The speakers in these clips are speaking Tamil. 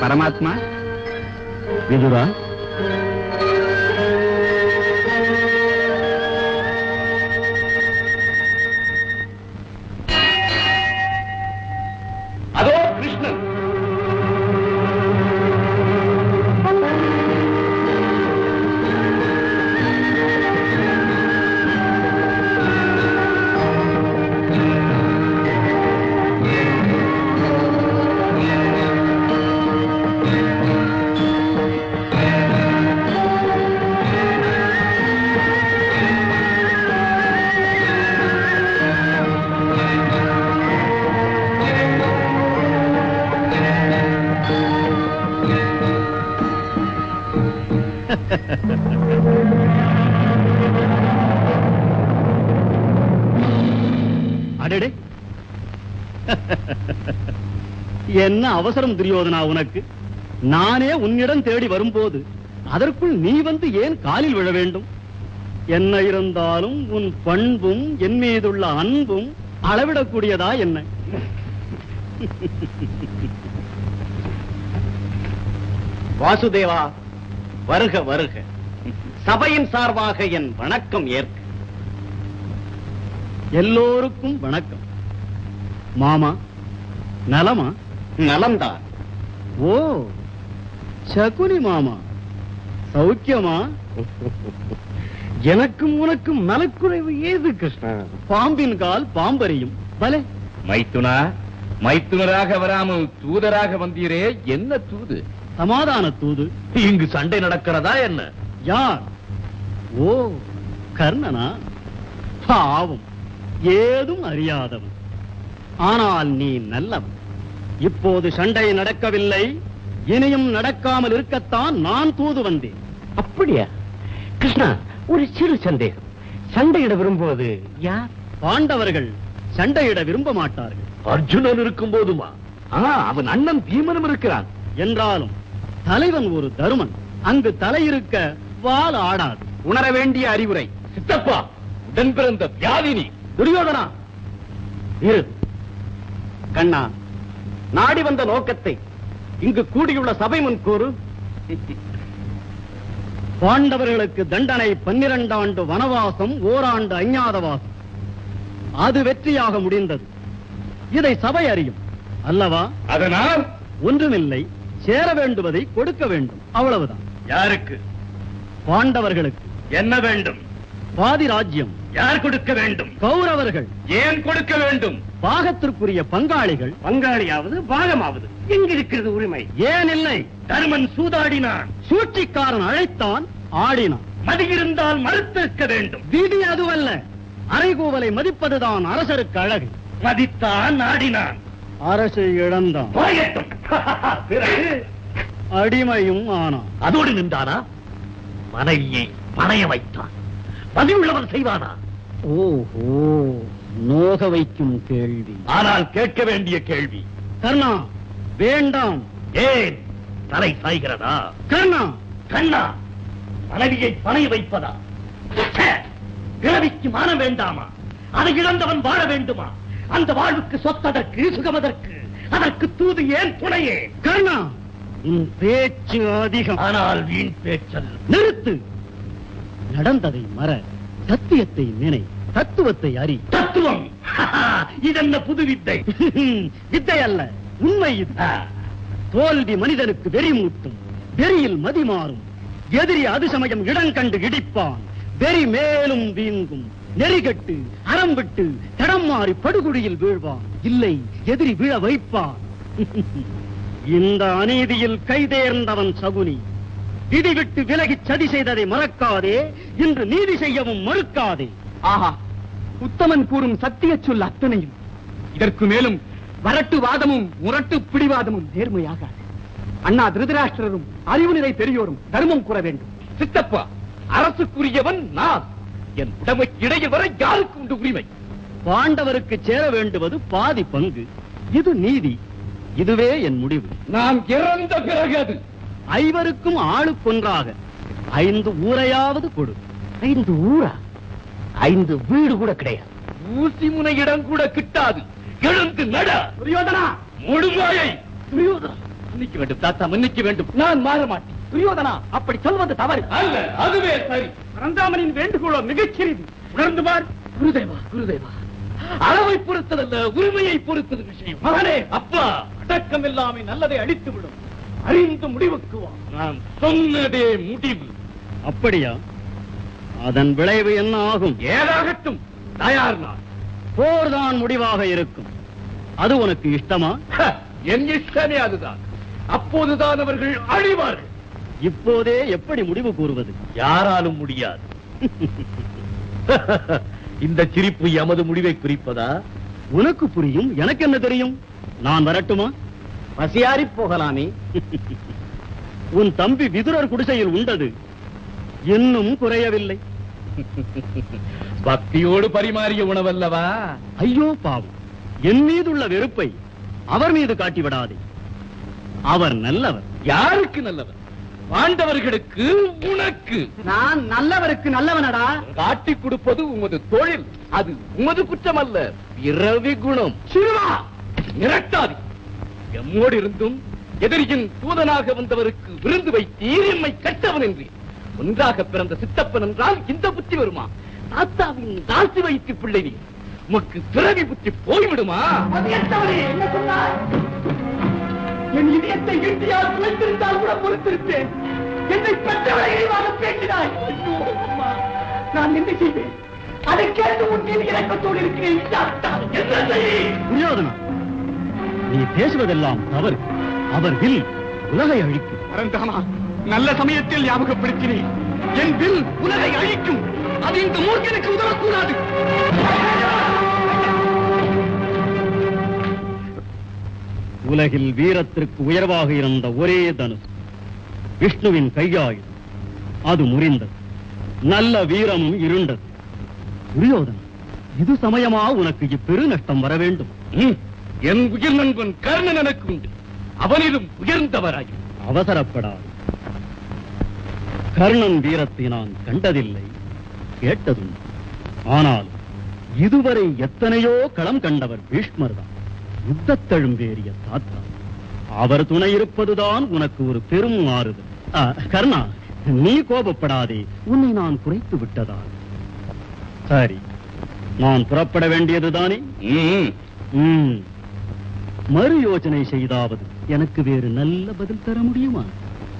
பரமாத்மா. விதுரா, அதோ கிருஷ்ணன். அடடே, என்ன அவசரம் துரியோதனா உனக்கு? நானே உன்னிடம் தேடி வரும்போது அதற்குள் நீ வந்து ஏன் காலில் விழ வேண்டும்? என்ன இருந்தாலும் உன் பண்பும் என் மீதுள்ள அன்பும் அளவிடக்கூடியதா என்ன? வாசுதேவா, வருக வருக. சபையின் சார்பாக என் வணக்கம் ஏற்க. எல்லோருக்கும் வணக்கம். மாமா நலமா? நலம்தான். ஓ, சகுனி மாமா சௌக்கியமா? எனக்கும் உனக்கும் நலக்குறைவு ஏது கிருஷ்ணா? பாம்பின் கால் பாம்பறியும். பலே மைத்துனா, மைத்துனராக வராமல் தூதராக வந்தீரே, என்ன தூது? சமாதான தூது. இங்கு சண்டை நடக்கிறதா என்ன? யார்? ஓ, கர்ணனா? பாவம், ஏதும் அறியாதவன். ஆனால் நீ நல்லவன். இப்போது சண்டை நடக்கவில்லை, இனியும் நடக்காமல் இருக்கத்தான் நான் தூது வந்தேன். அப்படியா கிருஷ்ணா? ஒரு சிறு சந்தேகம். சண்டையிட விரும்புவது யார்? பாண்டவர்கள் சண்டையிட விரும்ப மாட்டார்கள். அர்ஜுனன் இருக்கும் போதுமா? அவன் அண்ணன் பீமனும் இருக்கிறான். என்றாலும் தலைவன் ஒரு தருமன். அங்கு தலையிருக்க வாள் ஆடாது. உணர வேண்டிய அறிவுரை. சித்தப்பா, உடன் பிறந்த வியாதினி. துரியோதனா, இரு. கண்ணா, நாடி வந்த நோக்கத்தை இங்கு கூடியுள்ள சபை முன் கூறு. பாண்டவர்களுக்கு தண்டனை 12 ஆண்டு வனவாசம், ஓராண்டு அஞ்ஞாதவாசம். அது வெற்றியாக முடிந்தது. இதை சபை அறியும் அல்லவா? அதனால் ஒன்றுமில்லை, சேர வேண்டுவதை கொடுக்க வேண்டும், அவ்வளவுதான். யாருக்கு? பாண்டவர்களுக்கு. என்ன வேண்டும்? பாதி ராஜ்யம். யார் கொடுக்க வேண்டும்? கௌரவர்கள். ஏன் கொடுக்க வேண்டும்? பாகத்திற்குரிய பங்காளிகள். பங்காளியாவது பாகமாவது எங்கிருக்கிறது உரிமை? ஏன் இல்லை? தருமன் சூதாடினான், சூழ்ச்சிக்காரன் அழைத்தான், ஆடினான். மதியிருந்தால் மறுத்திருக்க வேண்டும். விதி அதுவல்ல, அறைகூவலை மதிப்பதுதான் அரசருக்கு அழகு. மதித்தான், ஆடினான், அரசை இழந்தான், போயட்டும். பிறகு அடிமையும் ஆனான். அதோடு நின்றானா? மனைவியை பணைய வைத்தான். பதிவுள்ளவன் செய்வானா? ஓஹோ, நோக வைக்கும் கேள்வி. ஆனால் கேட்க வேண்டிய கேள்வி. கர்ணா, வேண்டாம். ஏன்? தலை சாய்கிறதா? கர்ணா, கண்ணா, மனைவியை பணைய வைப்பதா? ச்சே! பிறவிக்கு மானம் வேண்டாமா? அதை இழந்தவன் வாழ வேண்டுமா? அந்த வாழ்வுக்கு சொத்ததற்கு, சுகமதற்கு, அதற்கு தூது ஏன், துணையே? கர்ணா, உன் பேச்சு அதிகம். ஆனால் வீண் பேச்சல். நிறுத்து. நடந்ததை மற, சத்தியத்தை நினை, தத்துவத்தை அறி. தத்துவம் இதென்ன புது வித்தை? வித்தை அல்ல, உண்மை இது. தோல்வி மனிதனுக்கு வெறி மூட்டும், வெறியில் மதி மாறும். எதிரி அது சமயம் இடங்கண்டு இடிப்பான், வெறி மேலும் வீங்கும். நெறிகட்டு அறம் விட்டு தடம் மாறி படுகுழியில் வீழ்வான். இல்லை, எதிரி விழ வைப்பான். இந்த அநீதியில் கைதேர்ந்தவன் சகுனி. விதி விட்டு விலகி சதி செய்ததை மறக்காதே, இன்று நீதி செய்யவும் மறுக்காதே. ஆஹா, உத்தமன் கூறும் சத்திய சொல் அத்தனையும் இதற்கு மேலும் வரட்டு வாதமும் முரட்டு பிடிவாதமும் நேர்மையாக. அண்ணா திருதராஷ்டிரரும் அறிவு நிலை பெரியோரும் தர்மம் கூற வேண்டும். சித்தப்பா, அரசுக்குரியவன் நான். என் உடமை இடையில் வர யாருக்கு உண்டு உரிமை? பாண்டவருக்கு சேர வேண்டுவது பாதி பங்கு. இது நீதி. இதுவே என் முடிவு. நான் இறந்த பிறகு அது. ஐவருக்கும் ஆளுக்கொன்றாக 5 ஊரையாவது கொடு. 5 ஊரா? 5 வீடு கூட கிடையாது. ஊசி முனையிடம் கூட கிட்டாது. எழுந்து நட. துரியோதனா! முழுங்காயை. துரியோதனா! மன்னிக்க வேண்டும் தாத்தா, மன்னிக்க வேண்டும். நான் மாற மாட்டேன். துரியோதனா, அப்படி சொல்வது தவறு அல்ல, அதுவே சரி. பரந்தாமனின் வேண்டுகோளோ மிகச்சிறிது. உணர்ந்து பார். குருதேவா, குருதேவா, அளவை பொறுத்ததல்ல, உரிமையை பொறுத்தது விஷயம். மகனே, அப்பா, அடக்கம் எல்லாமே நல்லதை அழித்து விடும். அறிந்து முடிவுக்கு வா. நான் சொன்னதே முடிவு. அப்படியா? அதன் விளைவு என்ன ஆகும்? ஏதாகட்டும், தயார் நான். போர்தான் முடிவாக இருக்கும். அது உனக்கு இஷ்டமா? என் இஷ்டமே அதுதான். அப்போதுதான் அவர்கள் அழிவார்கள். இப்போதே எப்படி முடிவு கூறுவது? யாராலும் முடியாது. இந்த சிரிப்பு எமது முடிவை குறிப்பதா? உனக்கு புரியும், எனக்கு என்ன தெரியும்? நான் வரட்டுமா? பசியாரி போகலாமே. உன் தம்பி விதுரர் குடிசையில் உண்டது இன்னும் குறையவில்லை. பக்தியோடு பரிமாறிய உணவல்லவா? ஐயோ பாவம், என் மீதுள்ள வெறுப்பை அவர் மீது காட்டிவிடாதே. அவர் நல்லவர். யாருக்கு நல்லவர்? பாண்டவர்களுக்கு, உனக்கு. நான் நல்லவருக்கு நல்லவனடா. காட்டிக் கொடுப்பது உமது தொழில். அது உமது குற்றம் அல்ல, பிறவி குணம். சிறுவா, மிரட்டாதி. எம்மோடு இருந்தும் எதிரியின் தூதனாக வந்தவருக்கு விருந்து வைத்தீர், எம்மை கட்டவன் என்று. ஒன்றாக பிறந்த சித்தப்பன் என்றால் இந்த புத்தி வருமா? தாத்தாவின் தாசி வைத்து பிள்ளை நீ. உமக்கு பிறவி புத்தி போய்விடுமா? என்ன சொன்னார்? என் இதயத்தை இந்தியால் குலைத்திருந்தால் கூட பொறுத்திருப்பேன். என்னை பெற்றவரை இழிவாக பேசினாய். ஐயோ, அம்மா, நான் என்ன செய்வேன்? அதை கேட்டு உன் மீது இறக்கத்தோடு இருக்கிறேன். என்ன செய்ய? துரியோதனா, நீ பேசுவதெல்லாம் தவறு. அவர் வில் உலகை அழிக்கும். பரந்தாமா, நல்ல சமயத்தில் ஞாபகப்படுத்தினேன். என் வில் உலகை அழிக்கும். அது இந்த மூர்க்கனுக்கு உதவக்கூடாது. உலகில் வீரத்திற்கு உயர்வாக இருந்த ஒரே தனுஷ் விஷ்ணுவின் கையாயுதம். அது முறிந்தது. நல்ல வீரமும் இருண்டது. துரியோதனா, இது சமயமா உனக்கு இப்பெரு நஷ்டம் வர வேண்டும்? என் உயிர் நண்பன் கர்ணன் எனக்கு உண்டு. அவனிலும் உயர்ந்தவராயும். அவசரப்படாது. கர்ணன் வீரத்தை நான் கண்டதில்லை, கேட்டதும். ஆனால் இதுவரை எத்தனையோ களம் கண்டவர் பீஷ்மர் தான். யுத்தத்தழும்பேறிய தாத்தா. அவர் துணை இருப்பதுதான் உனக்கு ஒரு பெரும் ஆறுதல். கர்ணா, நீ கோபப்படாதே. உன்னை நான் குறைத்து விட்டதால். சரி, நான் புறப்பட வேண்டியதுதானே? மறு யோசனை செய்தாவது எனக்கு வேறு நல்ல பதில் தர முடியுமா?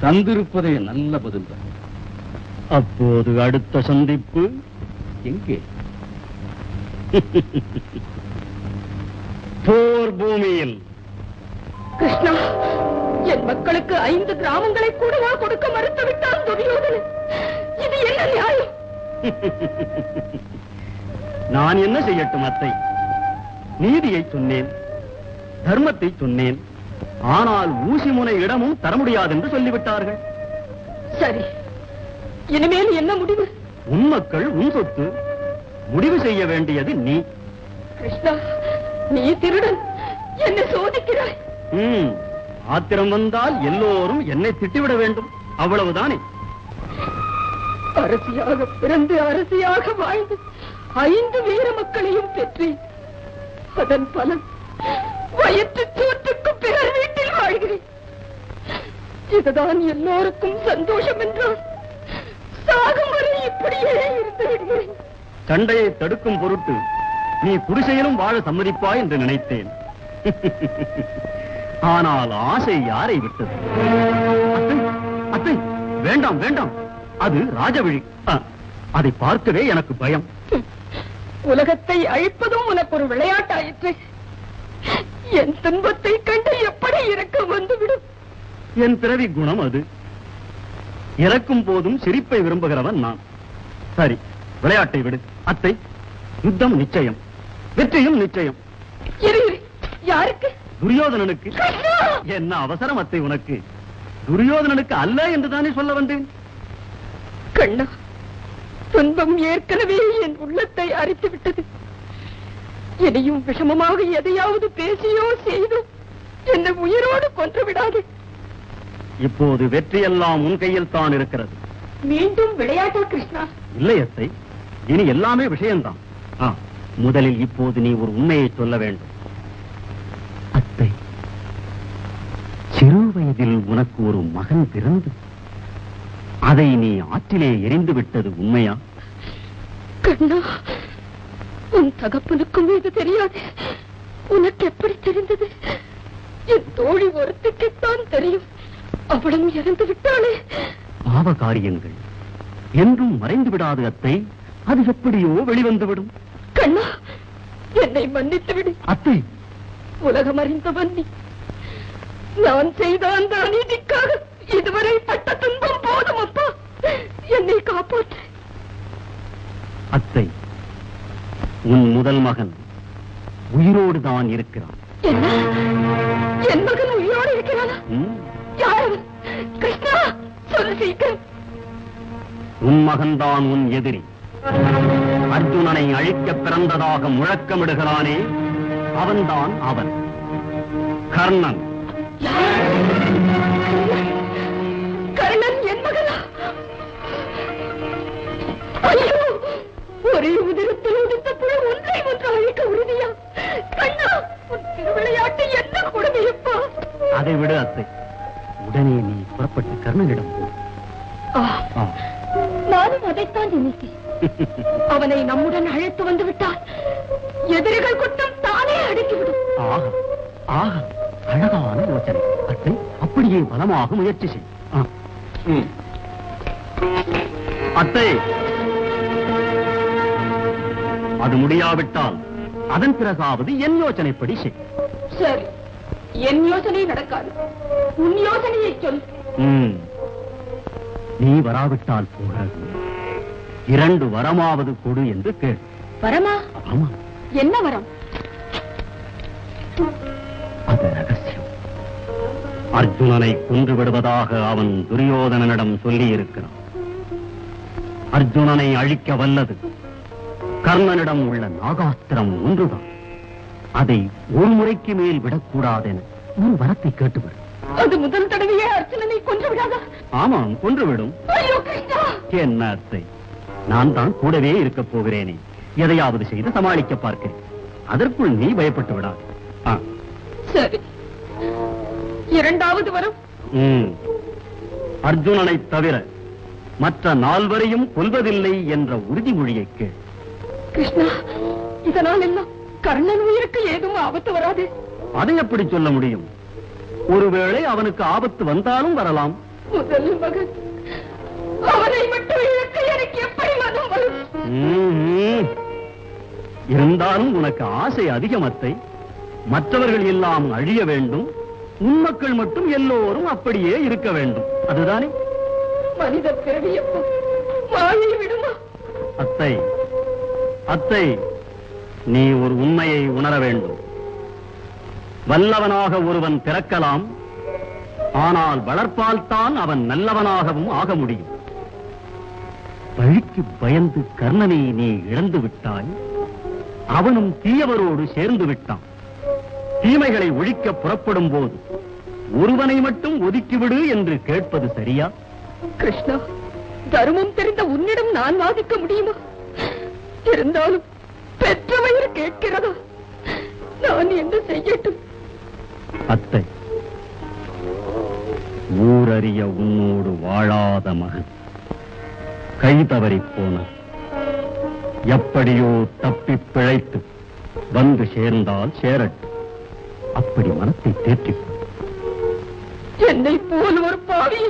தந்திருப்பதே நல்ல பதில் தான். அப்போது அடுத்த சந்திப்பு எங்கே? போர் பூமியில். கிருஷ்ணா, என் மக்களுக்கு 5 கிராமங்களை கூடவா கொடுக்க மறுத்து விட்டான் துரியோதனன். இது என்ன நியாயம்? நான் என்ன செய்யட்டும் அத்தை? நீதியை சொன்னேன், தர்மத்தை சொன்னேன். ஆனால் ஊசி முனை இடமும் தர முடியாது என்று சொல்லிவிட்டார்கள். சரி, இனிமேல் என்ன முடிவு? உன் மக்கள், உன் சொத்து. முடிவு செய்ய வேண்டியது நீ. கிருஷ்ணா, நீ திருடன், என்னை சோதிக்கிறாய். ஆத்திரம் வந்தால் எல்லோரும் என்னை திட்டிவிட வேண்டும், அவ்வளவுதானே? அரசியாக பிறந்து அரசியாக வாழ்ந்து 5 வீர மக்களையும் பெற்றேன். அதன் பலன் வயிற்று சோற்றுக்கு பிறர் வீட்டில் வாழ்கிறேன். இதுதான் எல்லோருக்கும் சந்தோஷம் என்றால் சாகும் வரை இப்படியே இருந்து விடுகிறேன். சண்டையை தடுக்கும் பொருட்டு நீ குடிசையிலும் வாழ சம்மதிப்பாய் என்று நினைத்தேன். ஆனால் ஆசை யாரை விட்டது? அத்தை, வேண்டாம் வேண்டாம், அது ராஜவிழி. அதை பார்க்கவே எனக்கு பயம். உலகத்தை அழிப்பதும் உனக்கு ஒரு விளையாட்டாயிற்று. என் துன்பத்தை கண்டு எப்படி இறக்கம் வந்துவிடும்? என் பிறவி குணம் அது. இறக்கும் போதும் சிரிப்பை விரும்புகிறவன் நான். சரி, விளையாட்டை விடு அத்தை. யுத்தம் நிச்சயம், வெற்றியும் நிச்சயம். யாருக்கு? துரியோதனனுக்கு. என்ன அவசரம் அத்தை உனக்கு? துரியோதனனுக்கு அல்ல என்றுதானே சொல்ல வந்தேன். கண்ணா, துன்பம் ஏற்கனவே என் உள்ளத்தை அரித்து விட்டது. இனியும் விஷமமாக எதையாவது பேசியோ செய்தோ என்னை உயிரோடு கொன்று விடாது. இப்போது வெற்றியெல்லாம் உன் கையில் தான் இருக்கிறது. மீண்டும் விளையாட்டா கிருஷ்ணா? இல்லை அத்தை, இனி எல்லாமே விஷயம்தான். முதலில் இப்போது நீ ஒரு உண்மையை சொல்ல வேண்டும். அத்தை, சிறு வயதில் உனக்கு ஒரு மகன் பிறந்து அதை நீ ஆற்றிலே எரிந்து விட்டது உண்மையா? கண்ணா, உன் தகப்பனுக்கும் இது தெரியாது. உனக்கு எப்படி தெரிந்தது? என் தோழி ஒருத்திக்குத்தான் தெரியும். அவளும் இறந்து விட்டாளே. பாவ காரியங்கள் என்றும் மறைந்து விடாது அத்தை. அது எப்படியோ வெளிவந்துவிடும். கண்ணா, என்னை மன்னித்து விடு. அத்தை, உலகம் அறிந்தவன் நீ. நான் செய்த அந்த அநீதிக்காக இதுவரை பட்ட துன்பம் போதும். அப்பா, என்னை காப்பாற்று. அத்தை, உன் முதல் மகன் உயிரோடு தான் இருக்கிறான். என்ன? என் மகன் உயிரோடு இருக்கிறானா? யார்? கிருஷ்ணா, சொல்லு சீக்கிரம். உன் மகன்தான் உன் எதிரி. அர்ஜுனனை அழிக்க பிறந்ததாக முழக்கமிடுகிறானே, அவன்தான் அவன், கர்ணன். கர்ணன் என் மகனா? ஐயோ, ஒரே உதிரத்தில் உதித்த புழு ஒன்றை ஒன்று அழிக்க உறுதியா? கண்ணா, உன் திருவிளையாட்டு என்ன கொடுமையப்பா? அதை விடு அத்தை. உடனே நீ புறப்பட்டு கர்ணனிடம் போ. நானும் அதைத்தான் நினைத்தேன். அவனை நம்முடன் அழைத்து வந்து விட்டால் எதிரிகள் கூட்டம் தானே அடங்கிவிடும். ஆஹா, ஆஹா, அழகான யோசனை அத்தை. அப்படியே பலமாக முயற்சி செய். அத்தை, அது முடியாவிட்டால் அதன் பிறகாவது என் யோசனைப்படி செய். சரி, என் யோசனை நடக்காது. உன் யோசனையை சொல். நீ வராவிட்டால் போகிறது 2 வரமாவது கொடு என்று கேள். வரமா? ஆமா. என்ன வரம்? அது ரகசியம். அர்ஜுனனை கொன்று விடுவதாக அவன் துரியோதனனிடம் சொல்லி இருக்கிறான். அர்ஜுனனை அழிக்க வல்லது கர்ணனிடம் உள்ள நாகாஸ்திரம் ஒன்றுதான். அதை ஒரு முறைக்கு மேல் விடக்கூடாதென உன் வரத்தை கேட்டுவிடும். அது முதல் தடவையே அர்ஜுனனை கொன்று விடாதா? ஆமாம், கொன்றுவிடும். என்ன அத்தை, நான் தான் கூடவே இருக்க போகிறேனே. எதையாவது செய்து சமாளிக்க பார்க்கிறேன். அதற்குள் நீ பயப்பட்டு விடாது. சரி, 2வது வரம். அர்ஜுனனை தவிர மற்ற 4வரையும் கொல்வதில்லை என்ற உறுதிமொழியை கேள். கிருஷ்ணா, இதனால் எல்லாம் கர்ணன் உயிருக்கு ஏதும் ஆபத்து வராது. அதை எப்படி சொல்ல முடியும்? ஒருவேளை அவனுக்கு ஆபத்து வந்தாலும் வரலாம். முதல் மகன், அவனை மட்டும் இழக்க எனக்கு எப்படி மனம் வரும்? இருந்தாலும் உனக்கு ஆசை அதிகம் அத்தை. மற்றவர்கள் எல்லாம் அழிய வேண்டும், உன் மக்கள் மட்டும் எல்லோரும் அப்படியே இருக்க வேண்டும். அதுதானே? மனித பிறவியப்போ மாயை விடுமா? அத்தை, அத்தை, நீ ஒரு உண்மையை உணர வேண்டும். வல்லவனாக ஒருவன் பிறக்கலாம், ஆனால் வளர்ப்பால் தான் அவன் நல்லவனாகவும் ஆக முடியும். பழிக்கு பயந்து கர்ணனை நீ இழந்து விட்டாய். அவனும் தீயவரோடு சேர்ந்து விட்டான். தீமைகளை ஒழிக்க புறப்படும் போது ஒருவனை மட்டும் ஒதுக்கிவிடு என்று கேட்பது சரியா? கிருஷ்ணா, தர்மம் தெரிந்த உன்னிடம் நான் வாதிக்க முடியுமா? இருந்தாலும் பெற்ற வயிறு கேட்கிறதா? நான் என்ன செய்யட்டும்? அத்தை, ஊரறிய உன்னோடு வாழாத மகன் கை தவறி போன எப்படியோ தப்பி பிழைத்து வந்து சேர்ந்தால் சேரட்டும். அப்படி மனத்தை தேற்றிக் என்னை போல் ஒரு பாவி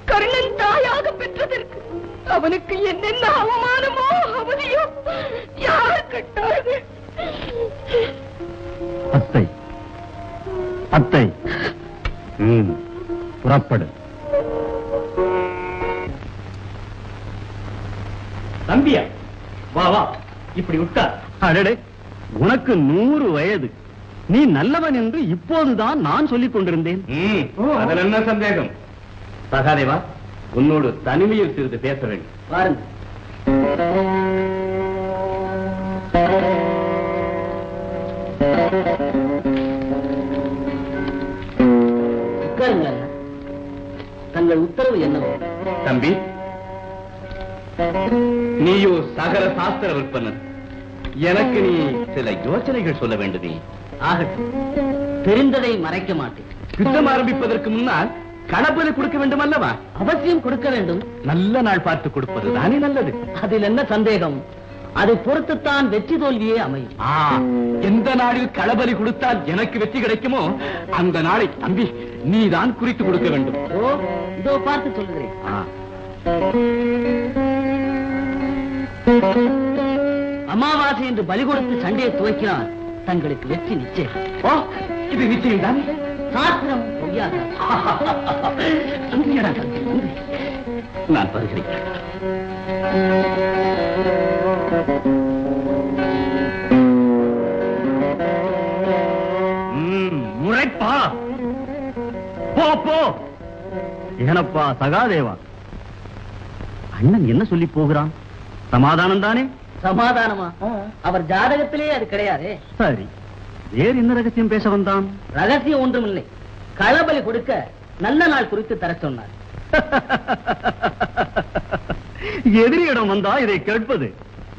கர்ணன் தாயாக பெற்றதற்கு அவனுக்கு என்னென்ன அவமானமோ அவதியோ யார் கட்டார்கள்? அத்தை, அத்தை, புறப்படு. தம்பியா, வா வா, இப்படி உட்கார். அடடே, உனக்கு 100 வயது. நீ நல்லவன் என்று இப்போதுதான் நான் சொல்லிக் கொண்டிருந்தேன். அதில் என்ன சந்தேகம்? சகாதேவா, உன்னோடு தனிமையில் சிறிது பேச வேண்டும். பாருங்க. உட்காருங்க. தங்கள் உத்தரவு என்னவோ? தம்பி, நீயோ சகல சாஸ்திர விற்பனர். எனக்கு நீ சில யோசனைகள் சொல்ல வேண்டுமே. ஆகட்டும், தெரிந்ததை மறைக்க மாட்டேன். யுத்தம் ஆரம்பிப்பதற்கு முன்னால் களப்பலி கொடுக்க வேண்டும் அல்லவா? அவசியம் கொடுக்க வேண்டும். நல்ல நாள் பார்த்து கொடுப்பது தானே நல்லது. அதில் என்ன சந்தேகம்? அதை பொறுத்துத்தான் வெற்றி தோல்வியே அமையும். எந்த நாளில் களபலி கொடுத்தால் எனக்கு வெற்றி கிடைக்குமோ அந்த நாளை தம்பி நீதான் குறித்து கொடுக்க வேண்டும். இதோ பார்த்து சொல்லுகிறேன். அமாவாசை என்று பலி கொடுத்து சண்டையை துவக்கினால் தங்களுக்கு வெற்றி நிச்சயம். இது நிச்சயம் தான். சாஸ்திரம் பொய்யாது. நான் வருகிறேன். முறைப்பா போ. ஏனப்பா சகாதேவா, அண்ணன் என்ன சொல்லி போகிறான்? சமாதானம் தானே? சமாதானமா? அவர் ஜாதகத்திலே அது கிடையாது. சரி, வேறு என்ன ரகசியம் பேச வந்தான்? ரகசியம் ஒன்றுமில்லை. களபலி கொடுக்க நல்ல நாள் குறித்து தர சொன்னார். எதிரியிடம் வந்தா இதை கேட்பது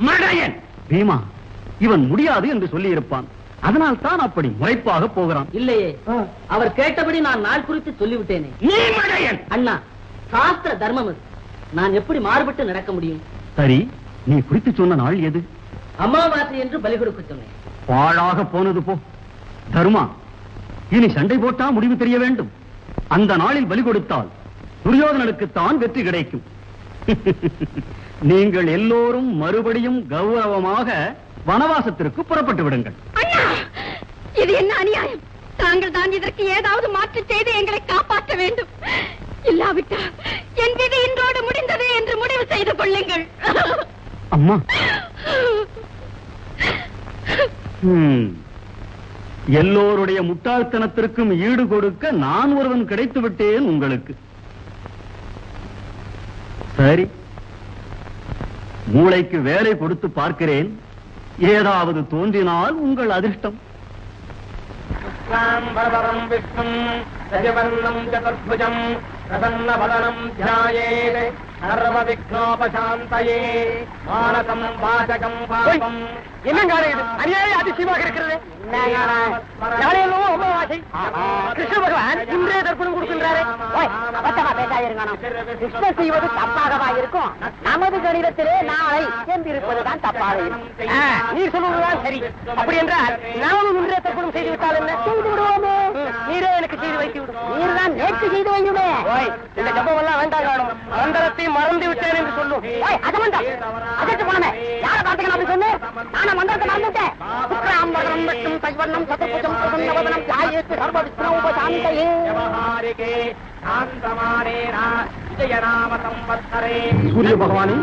மடையன். பீமா, இவன் முடியாது என்று சொல்லி இருப்பான். அதனால் தான் அப்படி முறைப்பாக போகிறான். இல்லையே, அவர் கேட்டபடி நான் நாள் குறித்து சொல்லிவிட்டேனே. நீ மடையன். அண்ணா, சாஸ்திர தர்மம் அது. நான் எப்படி மாறுபட்டு நடக்க முடியும்? சரி, நீ குறித்து சொன்ன நாள் எது? அமாவாசை என்று பலி கொடுக்க சொன்னேன். பாழாக போனது போ. தர்மா, இனி சண்டை போட்டா முடிவு தெரிய வேண்டும். அந்த நாளில் பலி கொடுத்தால் துரியோதனனுக்குத்தான் வெற்றி கிடைக்கும். நீங்கள் எல்லோரும் மறுபடியும் கௌரவமாக வனவாசத்திற்கு புறப்பட்டு விடுங்கள். இது என்ன அநியாயம்? தாங்கள் தான் இதற்கு ஏதாவது மாற்று செய்து எங்களை காப்பாற்ற வேண்டும். இல்லாவிட்டால் என் விதி இன்றோடு முடிந்தது என்று முடிவு செய்து கொள்ளுங்கள். அம்மா, எல்லோருடைய முட்டாள்தனத்திற்கும் ஈடு கொடுக்க நான் ஒருவன் கிடைத்து விட்டேன் உங்களுக்கு. சரி, மூளைக்கு வேலை கொடுத்து பார்க்கிறேன். ஏதாவது தோன்றினால் உங்கள் அதிர்ஷ்டம். என்னங்க இது அநியாய அதிசயமாக இருக்கிறது. கிருஷ்ண பகவான் இன்றைய தர்ப்பணம் கொடுக்கின்றாரே. கிருஷ்ணர் செய்வது தப்பாகவா இருக்கும்? நமது கணிதத்திலே நாளை சேர்ந்திருப்பதுதான் தப்பாக இருக்கும். நீர் சொல்லுவதுதான் சரி. அப்படி என்றால் நாமும் இன்றைய தர்ப்பணம் செய்து விட்டால் என்ன? செய்து விடுவோமே. நீரே எனக்கு செய்து வைத்து விடும். நீர் தான் நேற்று செய்து வையுமே. இந்த ஜபம் எல்லாம் வேண்டாம். மந்திரத்தை மறந்து விட்டேன் என்று சொல்லும். அது மந்திரம் அதற்கு போனமே யாரை பார்த்துக்கணும் அப்படி சொன்னேன். நான மந்திரத்தை மறந்துட்டேன். சுக்ராம்பரம் மட்டும் சைவர்ணம் சதுர்புஜம் பிரசன்னவதனம் தியாயேத்து சர்வ விஷ்ணோபசாந்தயே சூரிய பகவானே,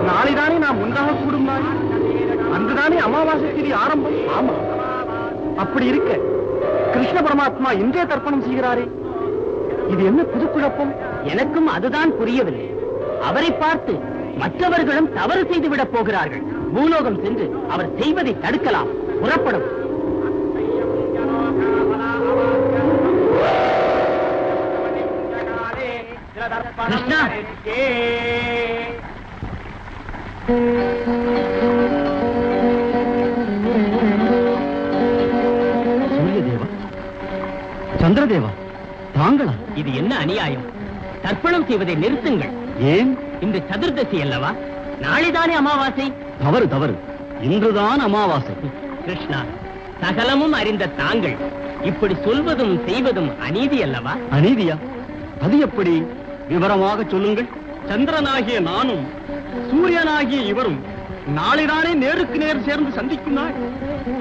நாளைதானே நாம் ஒன்றாக கூடும் நாள். அன்றுதானே அமாவாசை திதி ஆரம்பம். ஆமா, அப்படி இருக்க கிருஷ்ண பரமாத்மா இன்றே தர்ப்பணம் செய்கிறாரே, இது என்ன புது குழப்பம்? எனக்கும் அதுதான் புரியவில்லை. அவரை பார்த்து மற்றவர்களும் தவறு செய்து விடப் போகிறார்கள். பூலோகம் சென்று அவர் செய்வதை தடுக்கலாம். புறப்படும். கிருஷ்ணா, சூரியதேவா, சந்திரதேவா, தாங்களா? இது என்ன அநியாயம்? தர்ப்பணம் செய்வதை நிறுத்துங்கள். ஏன்? இந்த சதுர்தசி அல்லவா? நாளைதானே அமாவாசை. தவறு தவறு, இன்றுதான் அமாவாசை. கிருஷ்ணா, சகலமும் அறிந்த தாங்கள் இப்படி சொல்வதும் செய்வதும் அநீதி அல்லவா? அநீதியா? அது எப்படி? விவரமாக சொல்லுங்கள். சந்திரனாகிய நானும் சூரியனாகிய இவரும் நாளைதானே நேருக்கு நேர் சேர்ந்து சந்திக்கும் நாள்.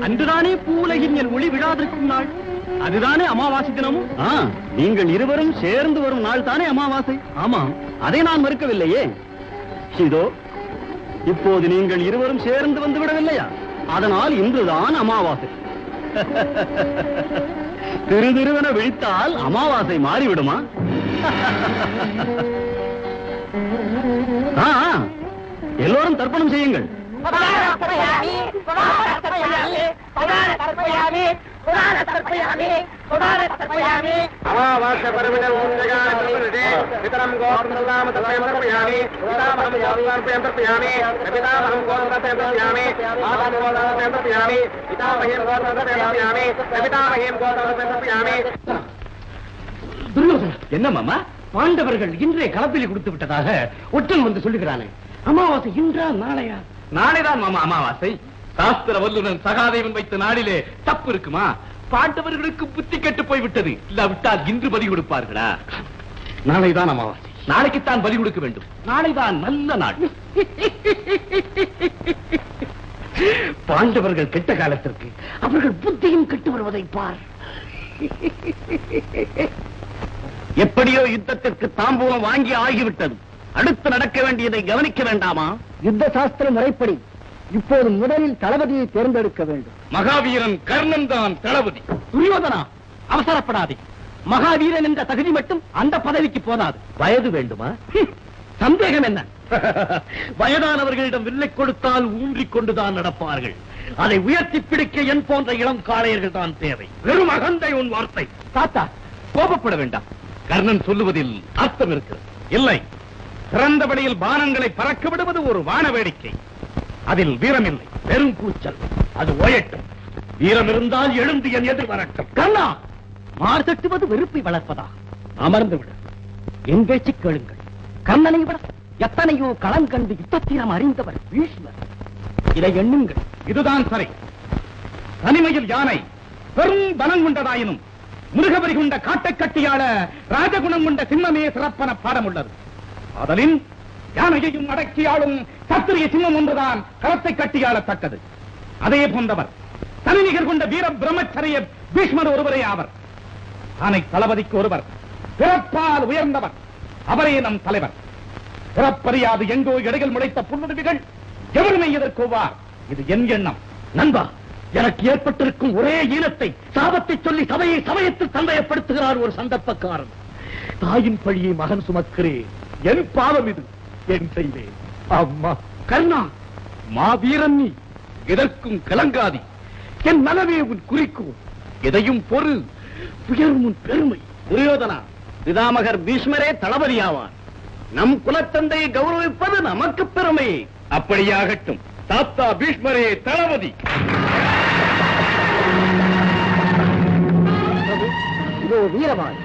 அன்றுதானே பூவுலகின் என் ஒளி விழாதிருக்கும் நாள். அதுதானே அமாவாசை தினமும். நீங்கள் இருவரும் சேர்ந்து வரும் நாள் தானே அமாவாசை. ஆமாம், அதை நான் மறுக்கவில்லையே. இதோ இப்போது நீங்கள் இருவரும் சேர்ந்து வந்து விடவில்லையா? அதனால் இன்றுதான் அமாவாசை. திருதிருவென விழித்தால் அமாவாசை மாறிவிடுமா? எல்லோரும் தர்ப்பணம் செய்யுங்கள். அமாவாசை பரவிடல் பிதரம் கோபம் தர்ப்பயாமி பிதாமகம் தர்ப்பயாமி பிதாமகம் கோபம் தர்ப்பயாமி ஆதாம் கோபம் தர்ப்பயாமி பிதாமகம் கோபம் தர்ப்பயாமி பிதாமகம் கோபம் தர்ப்பயாமி. துரியோதனா, என்ன மாமா? பாண்டவர்கள் இன்றைய களப்பலி கொடுத்து விட்டதாக ஒற்றன் வந்து சொல்லுகிறானே. அமாவாசை இன்றா நாளையா? நாளைதான் மாமா அமாவாசை. சாஸ்திர வல்லுநன் சகாதேவன் வைத்த நாளிலே தப்பு இருக்குமா? பாண்டவர்களுக்கு புத்தி கெட்டு போய்விட்டது. இல்லாவிட்டால் இன்று பலி கொடுப்பார்களா? நாளைதான் அமாவாசை. நாளைக்குத்தான் பலி கொடுக்க வேண்டும். நாளைதான் நல்ல நாள். பாண்டவர்கள் கெட்ட காலத்திற்கு அவர்கள் புத்தியும் கெட்டு வருவதை பார். எப்படியோ யுத்தத்திற்கு தாம்பூலம் வாங்கி ஆகிவிட்டது. அடுத்து நடக்க வேண்டியதை கவனிக்க வேண்டாமா? யுத்த சாஸ்திர முறைப்படி இப்போது முதலில் தளபதியை தேர்ந்தெடுக்க வேண்டும். மகாவீரன் கர்ணன் தான் தளபதி. துரியோதனா, அவசரப்படாதே. மகாவீரன் என்ற தகுதி மட்டும் அந்த பதவிக்கு போதாது. வயது வேண்டுமா? சந்தேகம் என்ன? வயதானவர்களிடம் வில்லை கொடுத்தால் ஊன்றிக் கொண்டுதான் நடப்பார்கள். அதை உயர்த்தி பிடிக்க என் போன்ற இளம் காளையர்கள் தான் தேவை. வெறும் அகந்தை உன் வார்த்தை. தாத்தா, கோபப்பட வேண்டாம். கர்ணன் சொல்லுவதில் அர்த்தம் இருக்கிறது. இல்லை, சிறந்தபடியில் பானங்களை பறக்க விடுவது ஒரு வான வேடிக்கை. அதில் வீரமில்லை, வெறும் கூச்சல். அது ஓயட்டும். வீரம் இருந்தால் எழுந்து என் எதிர் வரட்டும். கண்ணா, மார் தட்டுவது வெறுப்பை வளர்ப்பதா? அமர்ந்து விட. என் பேச்சு கேளுங்கள். கண்ணனை விட எத்தனையோ களங்கண்டு யுத்தத்தீரம் அறிந்தவர் பீஷ்மர். இதை எண்ணுங்கள். இதுதான் சரி. தனிமையில் யானை பெரும் பலம் கொண்டதாயினும் மிருகவரி கொண்ட காட்டை கட்டியாள ராஜகுணம் கொண்ட சிம்மமே சிறப்பான பாடம் உள்ளது. அதனின் யானையையும் அடக்கியாளும் சத்திரிய சிம்மம் ஒன்றுதான் களத்தை கட்டியாளத்தக்கது. அதே போன்றவர் தனிநிகர் கொண்ட வீர பிரம்மச்சரிய பீஷ்மர் ஒருவரே ஆவர். ஆனை தளபதிக்கு ஒருவர் பிறப்பால் உயர்ந்தவர். அவரே நம் தலைவர். பிறப்பறியாது எங்கோ இடையில் முளைத்த புல்லுருவிகள் எவருமே எதிர்கொள்வார். இது என் எண்ணம். நண்பா, எனக்கு ஏற்பட்டிருக்கும் ஒரே ஈனத்தை சாபத்தை சொல்லி சபையை சமயத்தில் தந்தையப்படுத்துகிறார் ஒரு சந்தர்ப்பக்காரன். தாயின் பழியை மகன் சுமக்கிறேன். என் பாவம் இது. என் செய்வேன். அம்மா கர்ணா, மாவீரன் நீ, எதற்கும் கலங்காதி. என் நலவே உன் குறிக்கோள். எதையும் பொறு, உயரும் உன் பெருமை. துரியோதனா, பிதாமகர் பீஷ்மரே தளபதியாவார். நம் குலத்தந்தையை கௌரவிப்பது நமக்கு பெருமை. அப்படியாகட்டும். தாத்தா பீஷ்மரே தளபதி. இதோ வீரவாள்.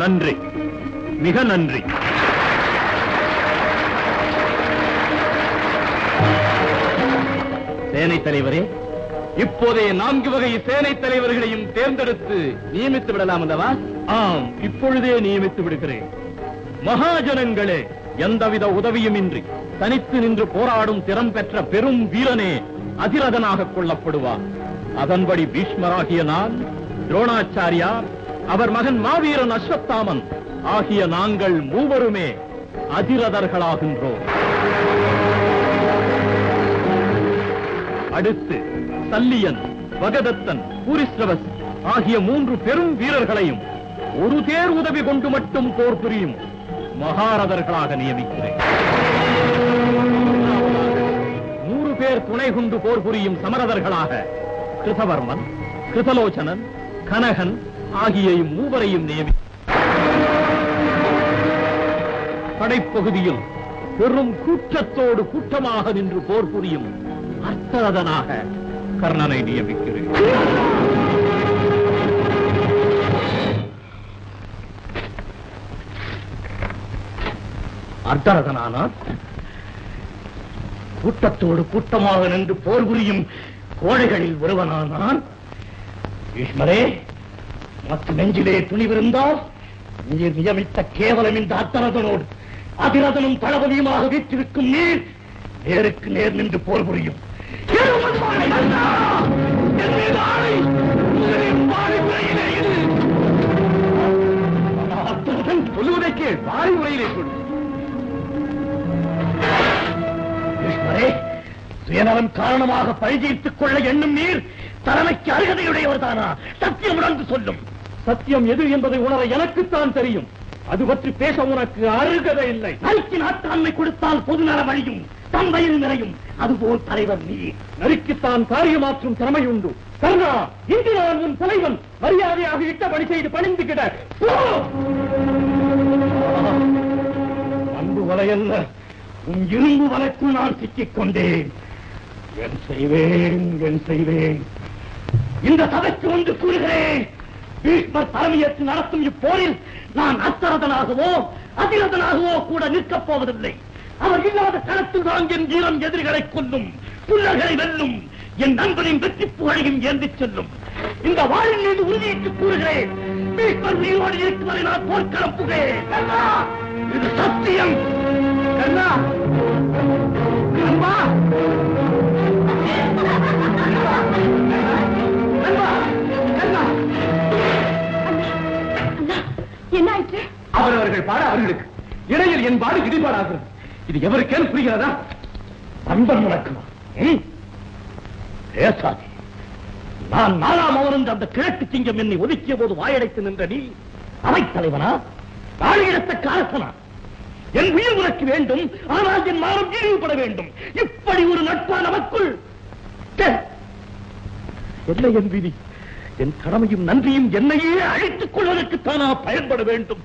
நன்றி, மிக நன்றி. சேனை தலைவரே, இப்போதைய 4 வகை சேனை தலைவர்களையும் தேர்ந்தெடுத்து நியமித்து விடலாம் அல்லவா? ஆம், இப்பொழுதே நியமித்து விடுகிறேன். மகாஜனங்களே, எந்தவித உதவியும் இன்றி தனித்து நின்று போராடும் திறம் பெற்ற பெரும் வீரனே அதிரதனாக கொள்ளப்படுவார். அதன்படி பீஷ்மராகிய நான், துரோணாச்சாரியார், அவர் மகன் மாவீரன் அஸ்வத்தாமன் ஆகிய நாங்கள் மூவருமே அதிரதர்களாகின்றோம். அடுத்து சல்லியன், பகதத்தன், பூரிஸ்ரவஸ் ஆகிய 3 பெரும் வீரர்களையும் ஒரு தேர் உதவி கொண்டு மட்டும் போர் புரியும் மகாரதர்களாக நியமிக்கிறேன். 100 பேர் துணை கொண்டு போர் புரியும் சமரதர்களாக கிருதவர்மன், கிருதலோச்சனன், கனகன் ஆகிய 3 நியமி. படைப்பகுதியில் பெரும் கூட்டத்தோடு கூட்டமாக நின்று போர் புரியும் அர்த்தரதனாக கர்ணனை நியமிக்கிறேன். அர்த்தரதனானால் கூட்டத்தோடு கூட்டமாக நின்று போர் புரியும் கோழைகளில் ஒருவனானான். பீஷ்மரே, மற்ற நெஞ்சிலே துணிவிருந்தால் நீர் நியமித்த கேவலம் இந்த அர்த்தரதனோடு அதிரதனும் தளபதியுமாக வீற்றிருக்கும் நீர் நேருக்கு நேர் நின்று போர் புரியும். சொல்லுவதை கேள். வாரி முறையிலே கொடு. பீஷ்மரே, சுயநலம் காரணமாக பழிதீர்த்துக் கொள்ள எண்ணும் நீர் தலைமைக்கு அருகதையுடையவர் தானா? சத்தியம் உணர்ந்து சொல்லும். சத்தியம் எது என்பதை உணர எனக்குத்தான் தெரியும். அது பற்றி பேச உனக்கு அருகதை இல்லை. நரிக்கு நாட்டாண்மை கொடுத்தால் பொதுநலம் அழியும், தன் வயிறு நிறையும். அதுபோல் தலைவர் நீ. நரிக்குத்தான் காரியமாற்றும் திறமை உண்டு. கர்ணா, இன்று நான் உன் தலைவன். மரியாதையாக இட்டபடி செய்து பணிந்து கிட. அன்பு வலையல்ல, உன் இரும்பு வலைக்குள் நான் சிக்கிக் கொண்டேன். என் செய்வேன் இந்த சபைக்கு வந்து கூறுகிறேன். பீஷ்மர் தலைமையேற்று நடத்தும் இப்போரில் நான் அத்தரதனாகவோ அதிரதனாகவோ கூட நிற்கப் போவதில்லை. அவர் இல்லாத களத்தில் தான் என் வீரம் எதிரிகளை கொல்லும், புல்லர்களை வெல்லும், என் நண்பனின் வெற்றி புகழையும் ஏந்திச் செல்லும். இந்த வாழின் மீது உறுதியிட்டு கூறுகிறேன். பீஷ்மர் உயிரோடு இருக்கும் வரை நான் போர்க்களம் புகிறேன். இது சத்தியம். கண்ணா அன்பா என்ன ஆயிற்று? அவரவர்கள் பாட அவர்களுக்கு இடையில் என் பாடு இடிபாடாகிறது. இது எவருக்கேன்னு புரிகிறதா? நண்பன் முழக்கமா? பேசாதே. நான் 4ஆம் அவருந்து அந்த கிழக்கு சிங்கம் என்னை ஒதுக்கிய போது வாயடைத்து நின்ற நீ அவைத் தலைவனா, தாழியிடத்தக்க அரசனா? என் உயிர் உனக்கு வேண்டும், ஆனால் என் மானம் இழிவுபட வேண்டும். இப்படி ஒரு நட்பா நமக்குள்? என்ன என் விதி? என் கடமையும் நன்றியும் என்னையே அழித்துக் கொள்வதற்கு தானா பயன்பட வேண்டும்.